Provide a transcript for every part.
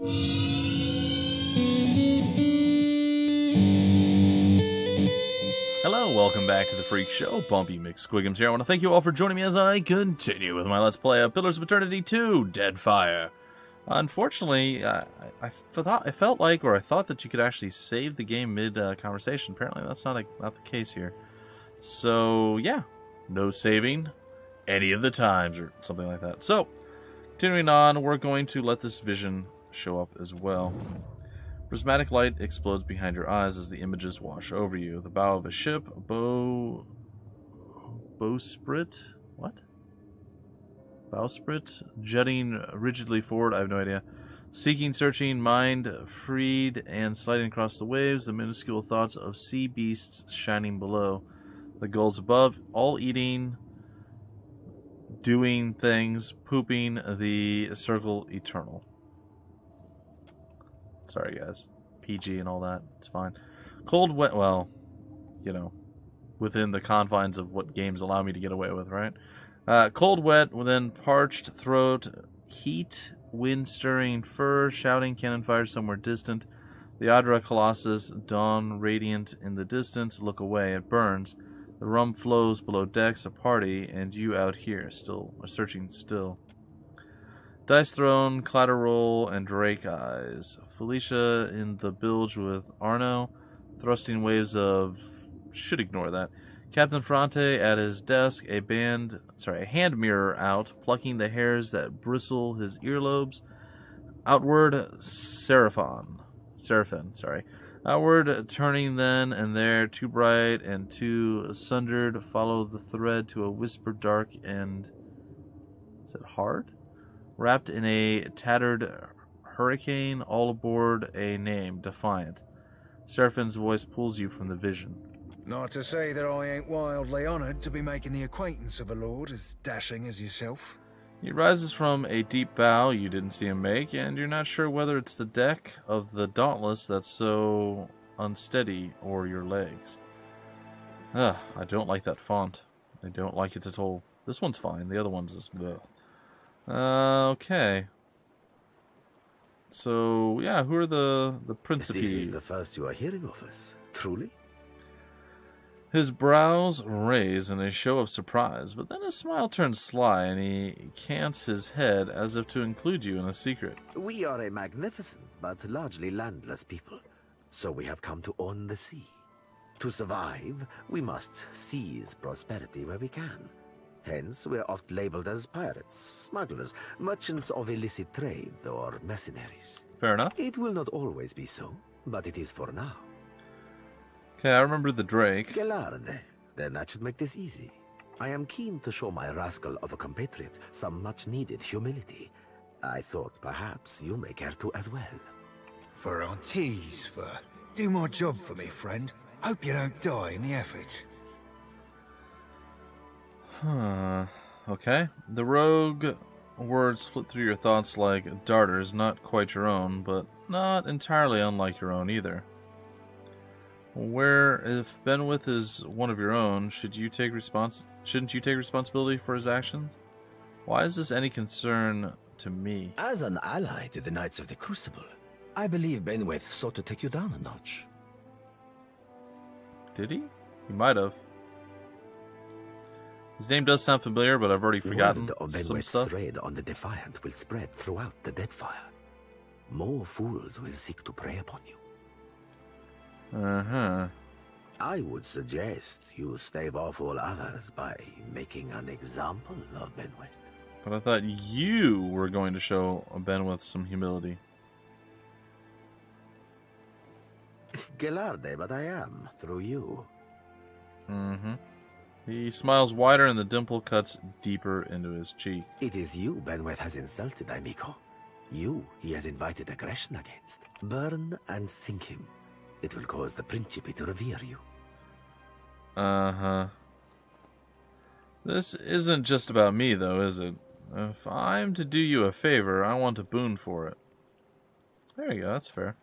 Hello, welcome back to the Freak Show. Bumpy McSquigums here. I want to thank you all for joining me as I continue with my Let's Play of Pillars of Eternity 2, Deadfire. Unfortunately, I thought that you could actually save the game mid-conversation. Apparently, that's not the case here. So, yeah, no saving any of the times, or something like that. So, continuing on, we're going to let this vision show up as well. Prismatic light explodes behind your eyes as the images wash over you. The bow of a ship, bowsprit? What? Bowsprit? Jutting rigidly forward, I have no idea. Seeking, searching, mind freed, and sliding across the waves, the minuscule thoughts of sea beasts shining below. The gulls above, all eating, doing things, pooping, the circle eternal. Sorry, guys. PG and all that. It's fine. Cold, wet, well, you know, within the confines of what games allow me to get away with, right? Cold, wet, then parched throat, heat, wind-stirring fur, shouting cannon fire somewhere distant. The Adra Colossus, dawn radiant in the distance, look away, it burns. The rum flows below decks, a party, and you out here, still, searching still. Dice thrown, clatter roll, and Drake eyes. Felicia in the bilge with Arno, thrusting waves of... should ignore that. Captain Fronte at his desk, a hand mirror out, plucking the hairs that bristle his earlobes. Outward, Seraphim, sorry. Outward, turning then and there, too bright and too sundered, follow the thread to a whisper dark and... is it hard? Wrapped in a tattered hurricane, all aboard a name, Defiant. Seraphim's voice pulls you from the vision. Not to say that I ain't wildly honoured to be making the acquaintance of a lord as dashing as yourself. He rises from a deep bow you didn't see him make, and you're not sure whether it's the deck of the Dauntless that's so unsteady or your legs. I don't like that font. I don't like it at all. This one's fine. The other one's just... ugh. Okay. So, yeah, who are the Principi? This is the first you are hearing of us, truly? His brows raise in a show of surprise, but then his smile turns sly and he cants his head as if to include you in a secret. We are a magnificent but largely landless people, so we have come to own the sea. To survive, we must seize prosperity where we can. Hence, we are oft labeled as pirates, smugglers, merchants of illicit trade, or mercenaries. Fair enough. It will not always be so, but it is for now. Okay, I remember the Drake. Gelarde. Then that should make this easy. I am keen to show my rascal of a compatriot some much-needed humility. I thought perhaps you may care to as well. For our teas, do my job for me, friend. Hope you don't die in the effort. Okay. The rogue words flit through your thoughts like darters, not quite your own, but not entirely unlike your own either. Where, if Benweth is one of your own, shouldn't you take responsibility for his actions? Why is this any concern to me? As an ally to the Knights of the Crucible, I believe Benweth sought to take you down a notch. Did he? He might have. His name does sound familiar, but I've already forgotten some stuff. Thread on the Defiant will spread throughout the Deadfire. More fools will seek to prey upon you. I would suggest you stave off all others by making an example of Benweth. But I thought you were going to show Benweth some humility. Gelarde, but I am, through you. He smiles wider and the dimple cuts deeper into his cheek. It is you Benweth has insulted, amico. You he has invited aggression against. Burn and sink him. It will cause the Principi to revere you. This isn't just about me, though, is it? If I'm to do you a favor, I want a boon for it. There you go, that's fair.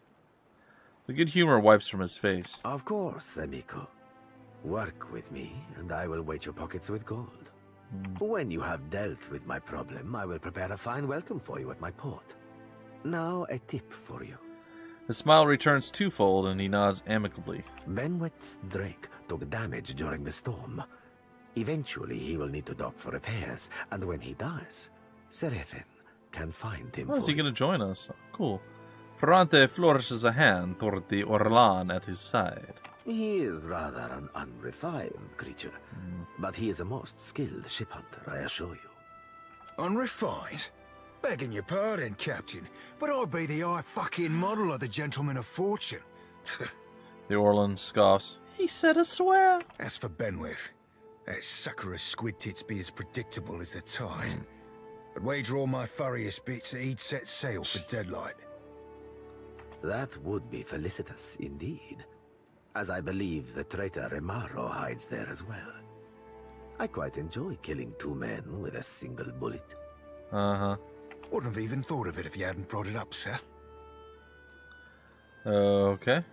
The good humor wipes from his face. Of course, amico. Work with me, and I will weight your pockets with gold. When you have dealt with my problem, I will prepare a fine welcome for you at my port. Now a tip for you. His smile returns twofold, and he nods amicably. Benweth's Drake took damage during the storm. Eventually, he will need to dock for repairs, and when he does, Seraphin can find him. Oh, is he going to join us? Cool. Ferrante flourishes a hand toward the Orlan at his side. He is rather an unrefined creature, but he is a most skilled ship hunter, I assure you. Unrefined? Begging your pardon, Captain, but I'd be the fucking model of the gentleman of fortune. The Orlan scoffs. He said a swear. As for Benweth, that sucker of squid tits be as predictable as the tide. I'd wager all my furriest bits that he'd set sail for Deadlight. That would be felicitous indeed, as I believe the traitor Remaro hides there as well. I quite enjoy killing two men with a single bullet. Uh-huh. Wouldn't have even thought of it if you hadn't brought it up, sir. Okay.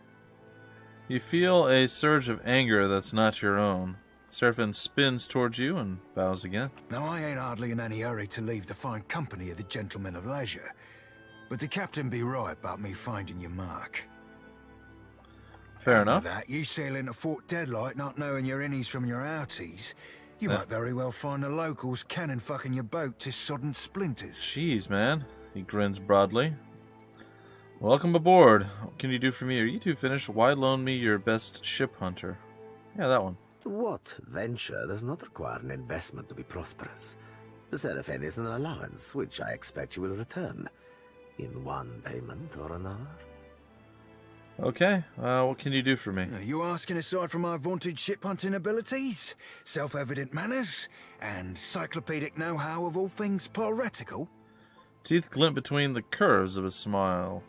You feel a surge of anger that's not your own. Seraphin spins towards you and bows again. Now, I ain't hardly in any hurry to leave the fine company of the gentlemen of leisure, but the captain be right about me finding your mark. Fair enough. That, you sail into Fort Deadlight not knowing your innies from your outies, you might very well find the locals cannon fucking your boat to sodden splinters. Jeez, man. He grins broadly. Welcome aboard. What can you do for me? Are you two finished? Why loan me your best ship hunter? Yeah, that one. What venture does not require an investment to be prosperous? The Seraphin is an allowance, which I expect you will return, in one payment or another. Okay, what can you do for me? Are you asking aside from my vaunted ship hunting abilities, self-evident manners, and encyclopedic know-how of all things piratical? Teeth glint between the curves of his smile.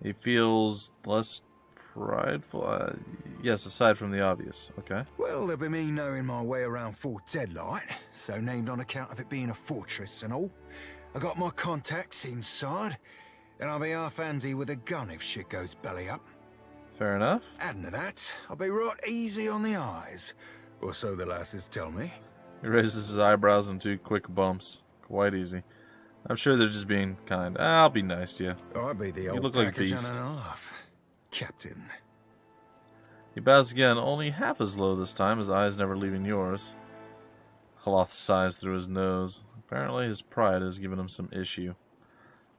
He feels less prideful. Yes, aside from the obvious. Okay. Well, there'll be me knowing my way around Fort Deadlight, so named on account of it being a fortress and all. I got my contacts inside, and I'll be half handy with a gun if shit goes belly up. Fair enough. Adding to that, I'll be right easy on the eyes, or so the lasses tell me. He raises his eyebrows in two quick bumps. Quite easy. I'm sure they're just being kind. I'll be nice to you. I'll be the old look like a package beast. and a half, Captain. He bows again, only half as low this time, his eyes never leaving yours. Haloth sighs through his nose. Apparently his pride has given him some issue.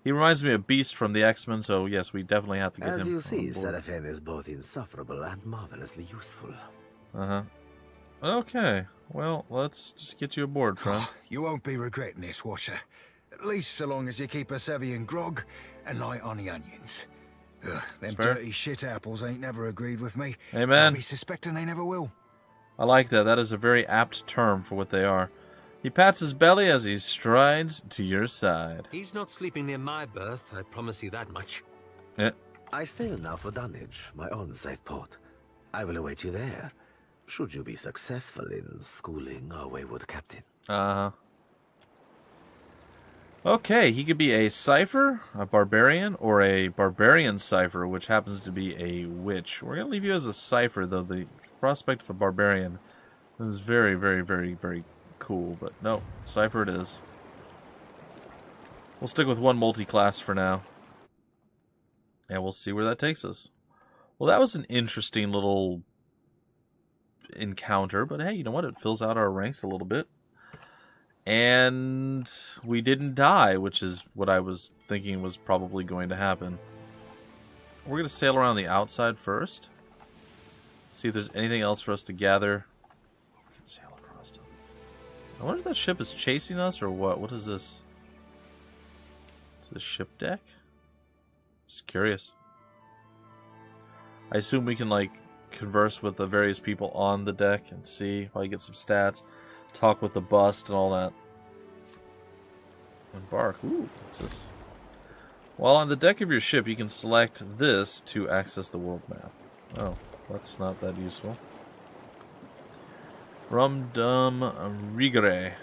He reminds me of Beast from the X-Men, so yes, we definitely have to get him As you on see, board. Seraphin is both insufferable and marvelously useful. Uh-huh. Okay, well, let's just get you aboard, friend. You won't be regretting this, Watcher. At least so long as you keep us heavy in grog and light on the onions. Ugh, them fair. dirty shit apples ain't never agreed with me. Amen. I'll be suspecting they never will. I like that. That is a very apt term for what they are. He pats his belly as he strides to your side. He's not sleeping near my berth, I promise you that much. Yeah. I sail now for Dunwich, my own safe port. I will await you there, should you be successful in schooling our wayward captain. Uh-huh. Okay, he could be a cipher, a barbarian, or a barbarian cipher, which happens to be a witch. We're going to leave you as a cipher, though the prospect of a barbarian is very, very, very, very cool. But no, cipher it is. We'll stick with one multi-class for now. And we'll see where that takes us. Well, that was an interesting little encounter, but hey, you know what? It fills out our ranks a little bit. And we didn't die, which is what I was thinking was probably going to happen. We're going to sail around the outside first. See if there's anything else for us to gather. We can sail across them. I wonder if that ship is chasing us or what? What is this? Is this ship deck? Just curious. I assume we can, like, converse with the various people on the deck and see, probably get some stats. Talk with the bust and all that. Embark. Ooh, what's this? While on the deck of your ship, you can select this to access the world map. Oh, that's not that useful. Rum Dum Rigere.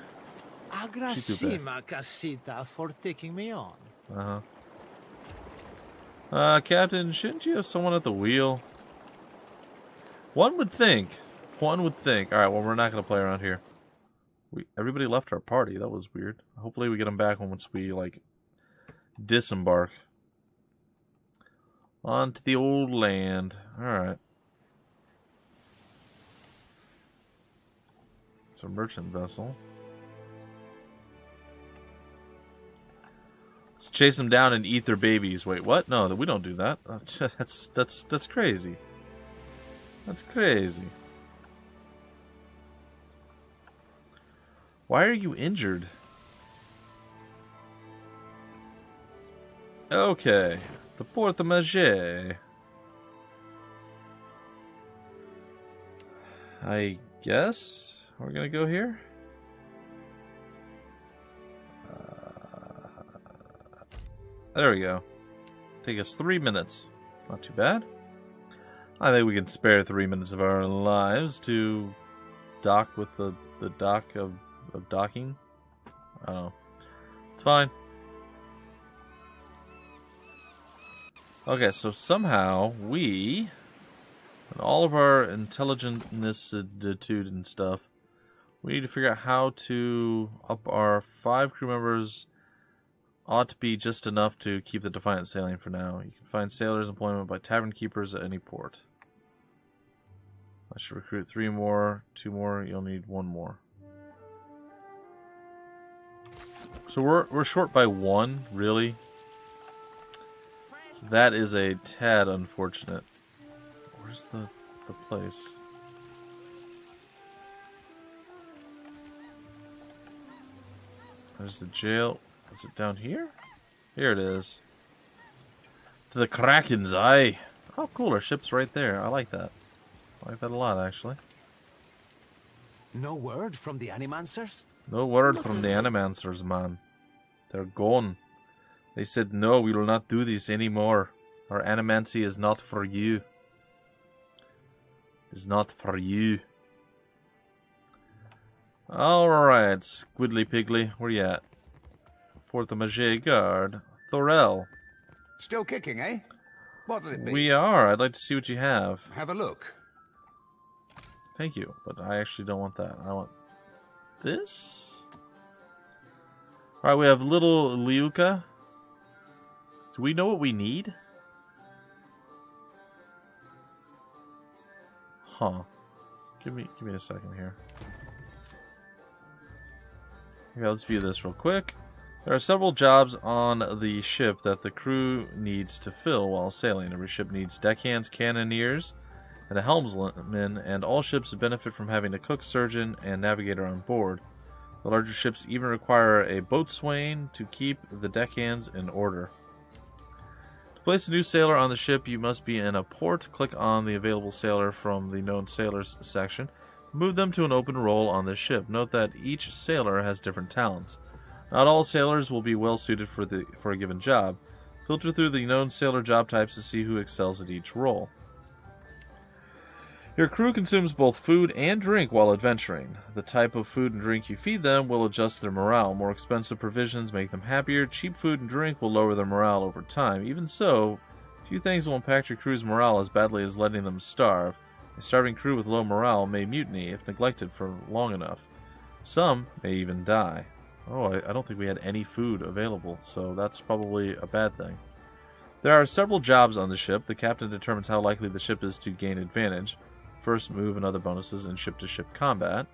Agrasima Casita for taking me on. Captain, shouldn't you have someone at the wheel? One would think. One would think. Alright, well, we're not going to play around here. Everybody left our party. That was weird. Hopefully we get them back once we, like, disembark. On to the old land. Alright. It's a merchant vessel. Let's chase them down and eat their babies. Wait, what? No, we don't do that. That's crazy. That's crazy. Why are you injured? Okay. The Porte Manger. I guess we're gonna go here. There we go. Take us 3 minutes. Not too bad. I think we can spare 3 minutes of our lives to dock with the dock of docking. I don't know. It's fine. Okay, so somehow we, and all of our intelligentness and stuff, we need to figure out how to up our 5 crew members. Ought to be just enough to keep the Defiant sailing for now. You can find sailors' employment by tavern keepers at any port. I should recruit 3 more, 2 more. You'll need 1 more. So we're short by 1, really. That is a tad unfortunate. Where's the place? There's the jail. Is it down here? Here it is. To the Kraken's Eye. Oh, cool. Our ship's right there. I like that. I like that a lot, actually. No word from the Animancers? No word from the Animancers, man. They're gone. They said, no, we will not do this anymore. Our animancy is not for you. It's not for you. Alright, Squidly Piggly. Where you at? Porte Manger guard. Thorel. Still kicking, eh? What'll it be? We are. I'd like to see what you have. Have a look. Thank you, but I actually don't want that. I want this. Alright, we have little Liuka. Do we know what we need? Huh. Give me a second here. Okay, let's view this real quick. There are several jobs on the ship that the crew needs to fill while sailing. Every ship needs deckhands, cannoneers, and a helmsman, and all ships benefit from having a cook, surgeon, and navigator on board. The larger ships even require a boatswain to keep the deckhands in order. To place a new sailor on the ship, you must be in a port. Click on the available sailor from the known sailors section. Move them to an open role on the ship. Note that each sailor has different talents. Not all sailors will be well suited for a given job. Filter through the known sailor job types to see who excels at each role. Your crew consumes both food and drink while adventuring. The type of food and drink you feed them will adjust their morale. More expensive provisions make them happier. Cheap food and drink will lower their morale over time. Even so, few things will impact your crew's morale as badly as letting them starve. A starving crew with low morale may mutiny if neglected for long enough. Some may even die. Oh, I don't think we had any food available, so that's probably a bad thing. There are several jobs on the ship. The captain determines how likely the ship is to gain advantage. First move and other bonuses in ship-to-ship combat.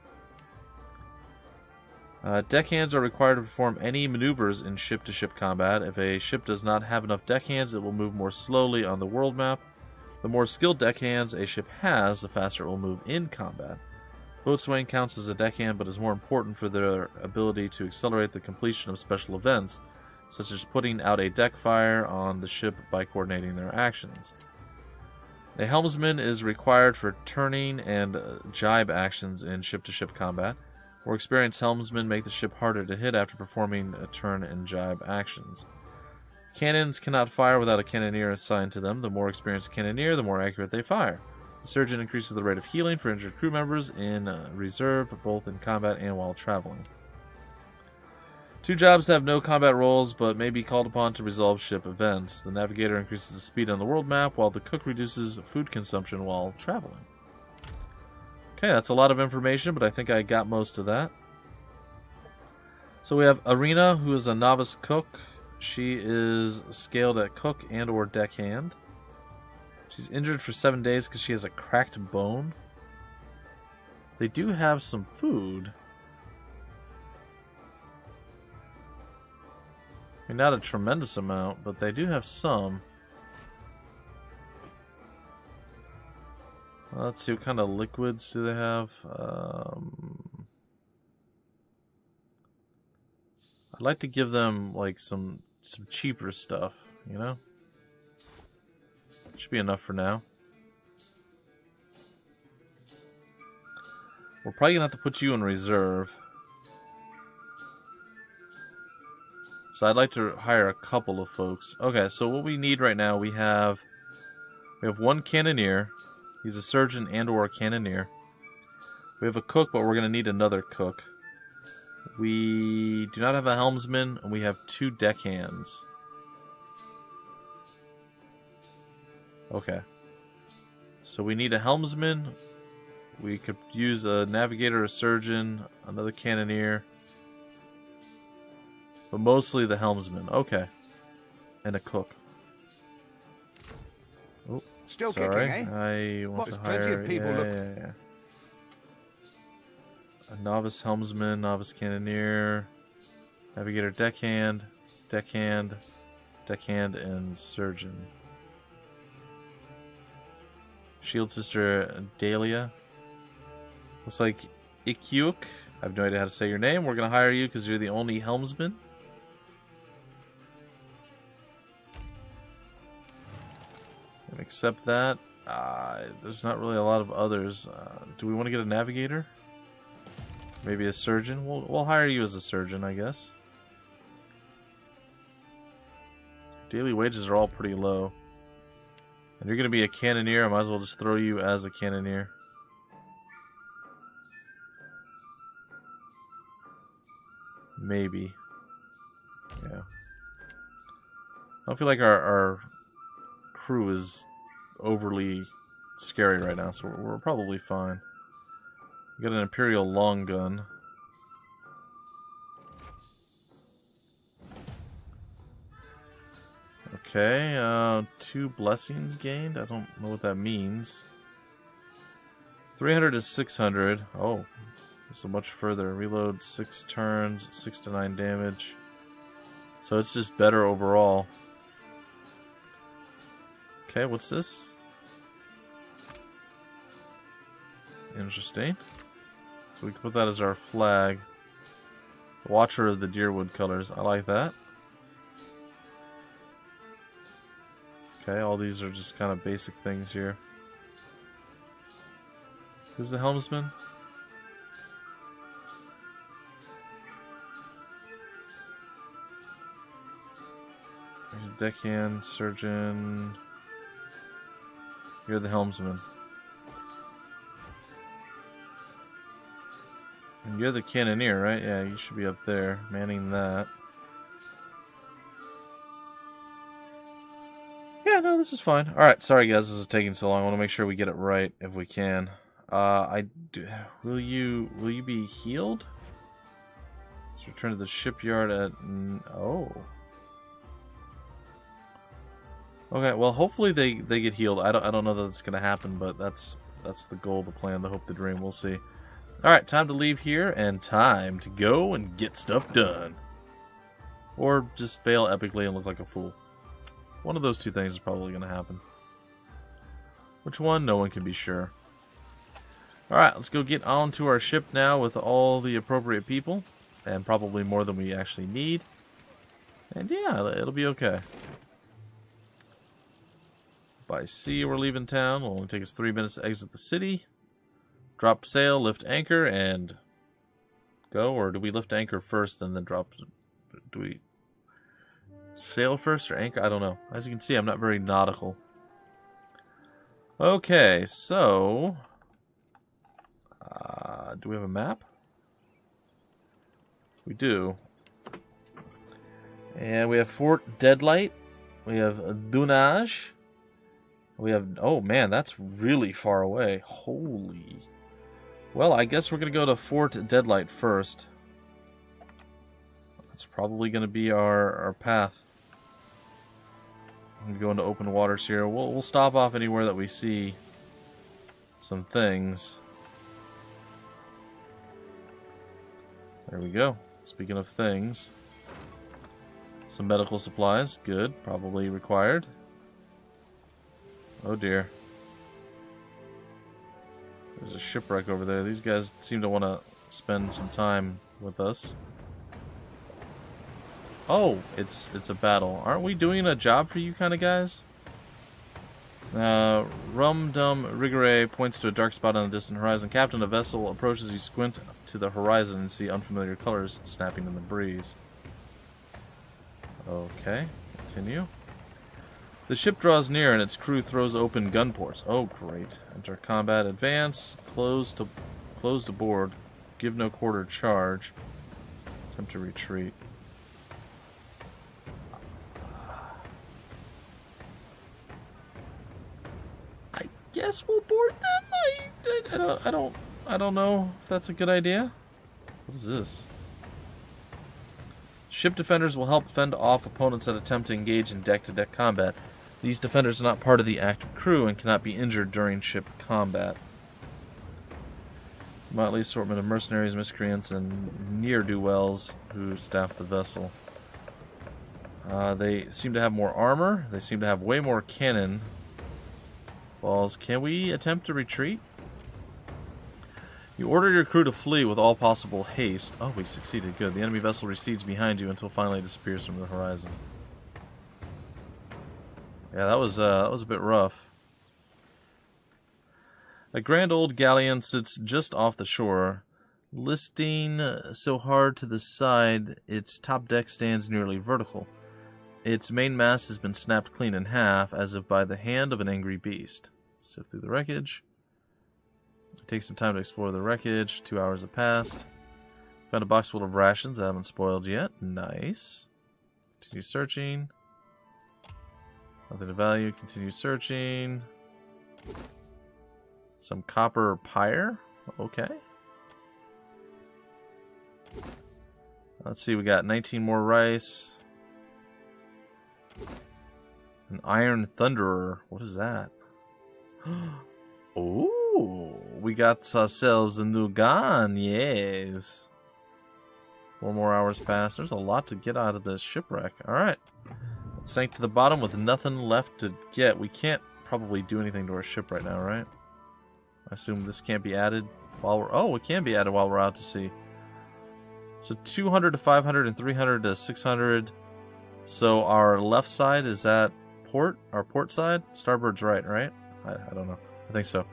Deckhands are required to perform any maneuvers in ship-to-ship combat. If a ship does not have enough deckhands, it will move more slowly on the world map. The more skilled deckhands a ship has, the faster it will move in combat. Boatswain counts as a deckhand, but is more important for their ability to accelerate the completion of special events, such as putting out a deck fire on the ship by coordinating their actions. A helmsman is required for turning and jibe actions in ship-to-ship combat. More experienced helmsmen make the ship harder to hit after performing a turn and jibe actions. Cannons cannot fire without a cannoneer assigned to them. The more experienced cannoneer, the more accurate they fire. The surgeon increases the rate of healing for injured crew members in reserve, both in combat and while traveling. 2 jobs have no combat roles, but may be called upon to resolve ship events. The navigator increases the speed on the world map, while the cook reduces food consumption while traveling. Okay, that's a lot of information, but I think I got most of that. So we have Arena, who is a novice cook. She is scaled at cook and or deckhand. She's injured for 7 days because she has a cracked bone. They do have some food. I mean, not a tremendous amount, but they do have some. Let's see, what kind of liquids do they have? I'd like to give them like some cheaper stuff, you know? Should be enough for now. We're probably gonna have to put you in reserve. So I'd like to hire a couple of folks. Okay, so what we need right now, we have one cannoneer. He's a surgeon and or a cannoneer. We have a cook, but we're gonna need another cook. We do not have a helmsman, and we have 2 deckhands. Okay. So we need a helmsman. We could use a navigator, a surgeon, another cannoneer. But mostly the helmsman. Okay. And a cook. Oh, Still sorry. kicking, eh? I want There's to hire... plenty of people yeah. A novice helmsman, novice cannoneer, navigator, deckhand, and surgeon. Shield sister Dahlia. Looks like Ikyuk. I have no idea how to say your name. We're going to hire you because you're the only helmsman. And accept that. There's not really a lot of others. Do we want to get a navigator? Maybe a surgeon? We'll hire you as a surgeon, I guess. Daily wages are all pretty low. And you're going to be a cannoneer. I might as well just throw you as a cannoneer. Maybe. Yeah. I don't feel like our crew is overly scary right now, so we're probably fine. We got an Imperial long gun. Okay, 2 blessings gained. I don't know what that means. 300 to 600. Oh, so much further. Reload 6 turns, 6 to 9 damage. So it's just better overall. Okay, what's this? Interesting. So we can put that as our flag. Watcher of the Deerwood colors. I like that. Okay, all these are just kind of basic things here. Who's the helmsman? Deckhand, surgeon. You're the helmsman. And you're the cannoneer, right? Yeah, you should be up there, manning that. Yeah, no, this is fine. Alright, sorry guys, this is taking so long. I want to make sure we get it right if we can. Will you be healed? Let's return to the shipyard at... Oh. Okay, well, hopefully they get healed. I don't know that it's gonna happen, but that's the goal, the plan, the hope, the dream. We'll see. All right, time to leave here and time to go and get stuff done, or just fail epically and look like a fool. One of those two things is probably gonna happen. Which one? No one can be sure. All right, let's go get onto our ship now with all the appropriate people, and probably more than we actually need. And yeah, it'll be okay. By sea, we're leaving town. It'll only take us 3 minutes to exit the city. Drop sail, lift anchor, and go. Or do we lift anchor first and then drop? Do we sail first or anchor? I don't know. As you can see, I'm not very nautical. Okay, so do we have a map? We do. And we have Fort Deadlight. We have Dunaj. We have... Oh, man, that's really far away. Holy... Well, I guess we're going to go to Fort Deadlight first. It's probably going to be our path. I'm going to go into open waters here. We'll stop off anywhere that we see some things. There we go. Speaking of things. Some medical supplies. Good. Probably required. Oh dear. There's a shipwreck over there. These guys seem to want to spend some time with us. Oh, it's a battle. Aren't we doing a job for you kind of guys? Rum Dum Rigore points to a dark spot on the distant horizon. Captain, a vessel approaches. You squint to the horizon and see unfamiliar colors snapping in the breeze. Okay, continue. The ship draws near and its crew throws open gun ports. Oh, great. Enter combat. Advance. Close to board. Give no quarter charge. Attempt to retreat. I guess we'll board them. I don't know if that's a good idea. What is this? Ship defenders will help fend off opponents that attempt to engage in deck-to-deck combat. These defenders are not part of the active crew and cannot be injured during ship combat. Motley assortment of mercenaries, miscreants, and ne'er-do-wells who staff the vessel. They seem to have more armor. They seem to have way more cannon balls. Can we attempt to retreat? You order your crew to flee with all possible haste. Oh, we succeeded. Good. The enemy vessel recedes behind you until finally it disappears from the horizon. Yeah, that was a bit rough. A grand old galleon sits just off the shore, listing so hard to the side its top deck stands nearly vertical. Its main mast has been snapped clean in half, as if by the hand of an angry beast. Sift through the wreckage. Take some time to explore the wreckage. 2 hours have passed. Found a box full of rations that haven't spoiled yet. Nice. Continue searching. Nothing to value. Continue searching. Some copper pyre. Okay. Let's see. We got 19 more rice. An iron thunderer. What is that? Oh, we got ourselves a new gun. Yes. 4 more hours pass. There's a lot to get out of this shipwreck. Alright. Sank to the bottom with nothing left to get. We can't probably do anything to our ship right now, right? I assume this can't be added while we're... Oh, it can be added while we're out to sea. So 200 to 500 and 300 to 600. So our left side, is that port? Our port side? Starboard's right? I don't know. I think so.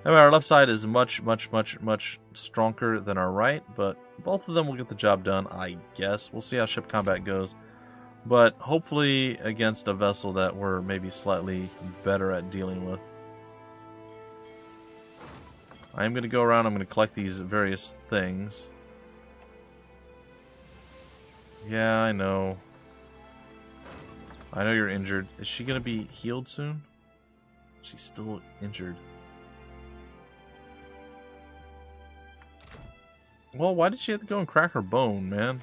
Anyway, our left side is much stronger than our right, but both of them will get the job done, I guess. We'll see how ship combat goes. But hopefully against a vessel that we're maybe slightly better at dealing with. I'm going to go around, I'm going to collect these various things. Yeah, I know. I know you're injured. Is she going to be healed soon? She's still injured. Well, why did she have to go and crack her bone, man?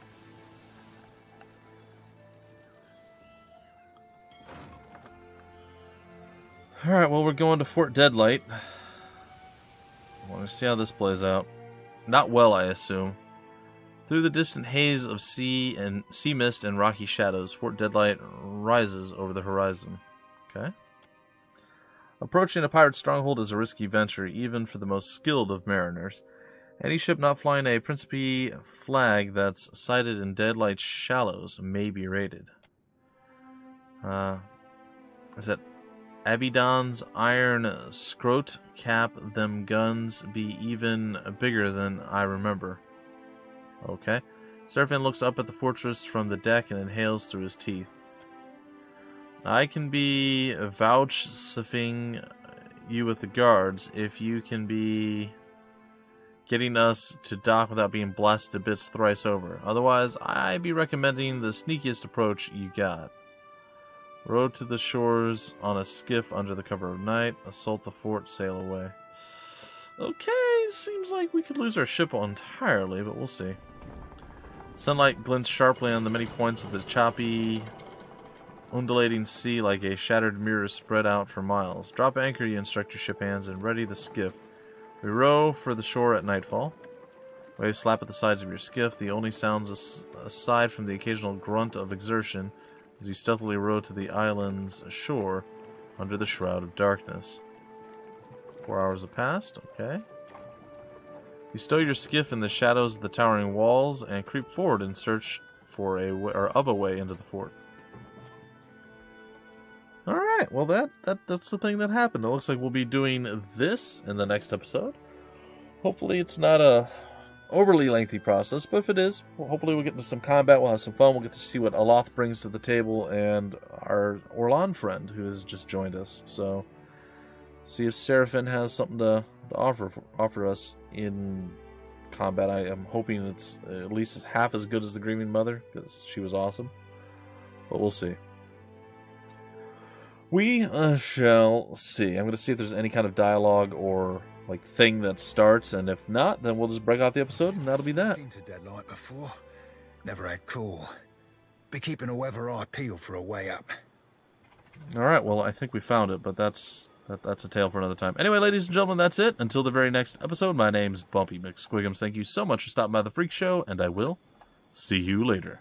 Alright, well, we're going to Fort Deadlight. I want to see how this plays out. Not well, I assume. Through the distant haze of sea mist and rocky shadows, Fort Deadlight rises over the horizon. Okay. Approaching a pirate stronghold is a risky venture, even for the most skilled of mariners. Any ship not flying a Principe flag that's sighted in Deadlight shallows may be raided. Is that Abaddon's iron scrote cap them guns be even bigger than I remember? Okay. Seraphin looks up at the fortress from the deck and inhales through his teeth. I can be vouchsafing you with the guards if you can be getting us to dock without being blasted to bits thrice over. Otherwise, I'd be recommending the sneakiest approach you got. Row to the shores on a skiff under the cover of night. Assault the fort, sail away. Okay, seems like we could lose our ship entirely, but we'll see. Sunlight glints sharply on the many points of the choppy, undulating sea like a shattered mirror spread out for miles. Drop anchor, you instruct your ship hands, and ready the skiff. We row for the shore at nightfall. Waves slap at the sides of your skiff, the only sounds aside from the occasional grunt of exertion as you stealthily row to the island's shore under the shroud of darkness. 4 hours have passed, okay. You stow your skiff in the shadows of the towering walls and creep forward in search for a way into the fort. Alright, well that's the thing that happened. It looks like we'll be doing this in the next episode. Hopefully it's not a overly lengthy process, but if it is, well, hopefully we'll get into some combat, we'll have some fun, we'll get to see what Aloth brings to the table, and our Orlan friend who has just joined us. So, see if Seraphin has something to offer us in combat. I am hoping it's at least half as good as the Grieving Mother, because she was awesome. But we'll see. We shall see. I'm going to see if there's any kind of dialogue or like thing that starts, and if not, then we'll just break off the episode, and that'll be that. Been to Deadlight before. Never had call. Be keeping a weather eye peeled for a way up. All right. Well, I think we found it, but that's a tale for another time. Anyway, ladies and gentlemen, that's it. Until the very next episode, my name's Bumpy McSquigums. Thank you so much for stopping by the Freak Show, and I will see you later.